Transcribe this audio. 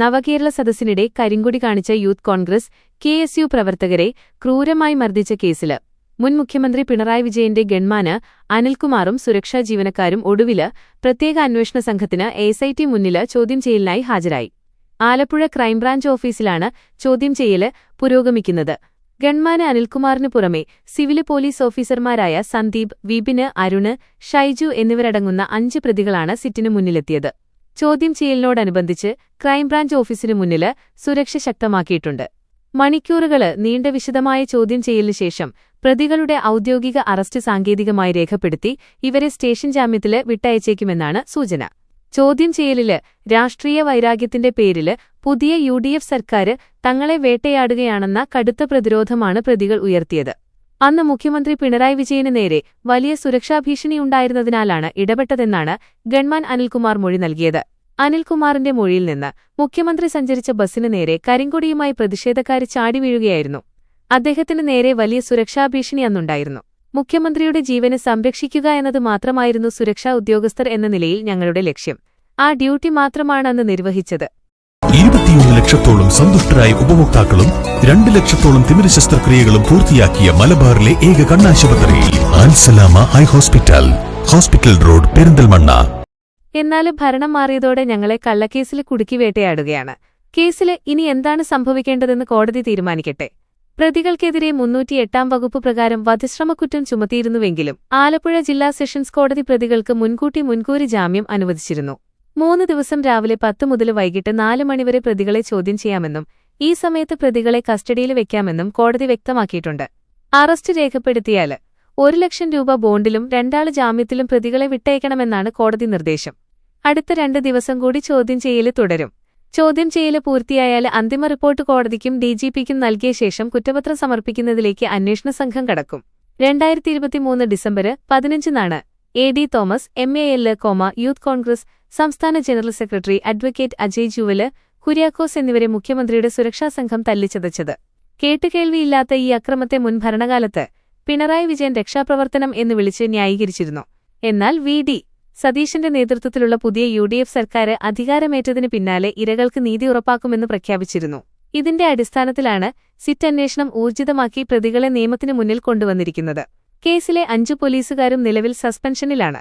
നവകേരള സദസ്സിനിടെ കരിങ്കൊടി കാണിച്ച youth Congress KSU പ്രവർത്തകരെ ക്രൂരമായി മർദ്ദിച്ച കേസില് മുൻ മുഖ്യമന്ത്രി പിണറായി വിജയന്റെ ഗൺമാന് അനിൽകുമാറും സുരക്ഷാ ജീവനക്കാരും ഒടുവില് പ്രത്യേക അന്വേഷണ സംഘത്തിന് ASIT മുന്നില് ചോദ്യം ചെയ്യലിനായി ഹാജരായി. ആലപ്പുഴ ക്രൈംബ്രാഞ്ച് ഓഫീസിലാണ് ചോദ്യം ചെയ്യല് പുരോഗമിക്കുന്നത്. ഗൺമാന് അനിൽകുമാറിനു പുറമെ സിവില് പോലീസ് ഓഫീസർമാരായ സന്ദീപ്, വിപിന്, അരുണ്, ഷൈജു എന്നിവരടങ്ങുന്ന 5 പ്രതികളാണ് സിറ്റിനു മുന്നിലെത്തിയത്. ചോദ്യം ചെയ്യലിനോടനുബന്ധിച്ച് ക്രൈംബ്രാഞ്ച് ഓഫീസിനു മുന്നില് സുരക്ഷ ശക്തമാക്കിയിട്ടുണ്ട്. മണിക്കൂറുകള് നീണ്ട വിശദമായ ചോദ്യം ചെയ്യലിനു ശേഷം പ്രതികളുടെ ഔദ്യോഗിക അറസ്റ്റ് സാങ്കേതികമായി രേഖപ്പെടുത്തി ഇവരെ സ്റ്റേഷൻ ജാമ്യത്തില് വിട്ടയച്ചേക്കുമെന്നാണ് സൂചന. ചോദ്യം ചെയ്യലില് രാഷ്ട്രീയ വൈരാഗ്യത്തിന്റെ പേരില് പുതിയ UDF സർക്കാര് തങ്ങളെ വേട്ടയാടുകയാണെന്ന കടുത്ത പ്രതിരോധമാണ് പ്രതികൾ ഉയർത്തിയത്. അന്ന് മുഖ്യമന്ത്രി പിണറായി വിജയന് നേരെ വലിയ സുരക്ഷാ ഭീഷണിയുണ്ടായിരുന്നതിനാലാണ് ഇടപെട്ടതെന്നാണ് ഗൺമാൻ അനിൽകുമാർ മൊഴി നൽകിയത്. അനിൽകുമാറിന്റെ മൊഴിയിൽ നിന്ന് മുഖ്യമന്ത്രി സഞ്ചരിച്ച ബസ്സിനു നേരെ കരിങ്കൊടിയുമായി പ്രതിഷേധക്കാര് ചാടിവീഴുകയായിരുന്നു. അദ്ദേഹത്തിന് നേരെ വലിയ സുരക്ഷാ ഭീഷണി അന്നുണ്ടായിരുന്നു. മുഖ്യമന്ത്രിയുടെ ജീവന് സംരക്ഷിക്കുക എന്നത് മാത്രമായിരുന്നു സുരക്ഷാ ഉദ്യോഗസ്ഥർ എന്ന നിലയിൽ ഞങ്ങളുടെ ലക്ഷ്യം. ആ ഡ്യൂട്ടി മാത്രമാണ് അന്ന് നിർവഹിച്ചത്. 21 ലക്ഷത്തോളം സന്തുഷ്ടരായ ഉപഭോക്താക്കളും 2 ലക്ഷത്തോളം തിമിര ശസ്ത്രക്രിയകളും പൂർത്തിയാക്കിയ മലബാറിലെ ഏക കണ്ണാശുപത്രി Al Salama eye hospital, hospital road, Perinthalmanna. എന്നാൽ ഭരണം മാറിയതോടെ ഞങ്ങളെ കള്ളക്കേസിൽ കുടുക്കി വേട്ടയാടുകയാണ്. കേസില് ഇനി എന്താണ് സംഭവിക്കേണ്ടതെന്ന് കോടതി തീരുമാനിക്കട്ടെ. പ്രതികൾക്കെതിരെ 308 വകുപ്പ് പ്രകാരം വധശ്രമക്കുറ്റം ചുമത്തിയിരുന്നുവെങ്കിലും ആലപ്പുഴ ജില്ലാ സെഷൻസ് കോടതി പ്രതികൾക്ക് മുൻകൂറി ജാമ്യം അനുവദിച്ചിരുന്നു. 3 ദിവസം രാവിലെ 10 മുതൽ വൈകിട്ട് 4 മണിവരെ പ്രതികളെ ചോദ്യം ചെയ്യാമെന്നും ഈ സമയത്ത് പ്രതികളെ കസ്റ്റഡിയിൽ വെക്കാമെന്നും കോടതി വ്യക്തമാക്കിയിട്ടുണ്ട്. അറസ്റ്റ് രേഖപ്പെടുത്തിയാല് 1 ലക്ഷം രൂപ ബോണ്ടിലും 2 ആള് ജാമ്യത്തിലും പ്രതികളെ വിട്ടയക്കണമെന്നാണ് കോടതി നിർദ്ദേശം. അടുത്ത 2 ദിവസം കൂടി ചോദ്യം ചെയ്യല് തുടരും. ചോദ്യം ചെയ്യല് പൂർത്തിയായാല് അന്തിമ റിപ്പോർട്ട് കോടതിക്കും DGPക്കും നൽകിയ ശേഷം കുറ്റപത്രം സമർപ്പിക്കുന്നതിലേക്ക് അന്വേഷണ സംഘം കടക്കും. 2023 ഡിസംബർ 15-നാണ് AD Thomas, MAL, youth Congress സംസ്ഥാന general secretary advocate Ajay Juval, Kuriakose എന്നിവരെ മുഖ്യമന്ത്രിയുടെ സുരക്ഷാ സംഘം തല്ലിച്ചതച്ചത്. കേട്ടുകേൾവിയില്ലാത്ത ഈ അക്രമത്തെ മുൻ ഭരണകാലത്ത് പിണറായി വിജയൻ രക്ഷാപ്രവർത്തനം എന്ന് വിളിച്ച് ന്യായീകരിച്ചിരുന്നു. എന്നാൽ VD സതീശന്റെ നേതൃത്വത്തിലുള്ള പുതിയ UDF സർക്കാര് അധികാരമേറ്റതിന് പിന്നാലെ ഇരകൾക്ക് നീതി ഉറപ്പാക്കുമെന്ന് പ്രഖ്യാപിച്ചിരുന്നു. ഇതിന്റെ അടിസ്ഥാനത്തിലാണ് സിറ്റ് അന്വേഷണം ഊർജിതമാക്കി പ്രതികളെ നിയമത്തിനു മുന്നിൽ കൊണ്ടുവന്നിരിക്കുന്നത്. കേസിലെ 5 പോലീസുകാരും നിലവിൽ സസ്പെൻഷനിലാണ്.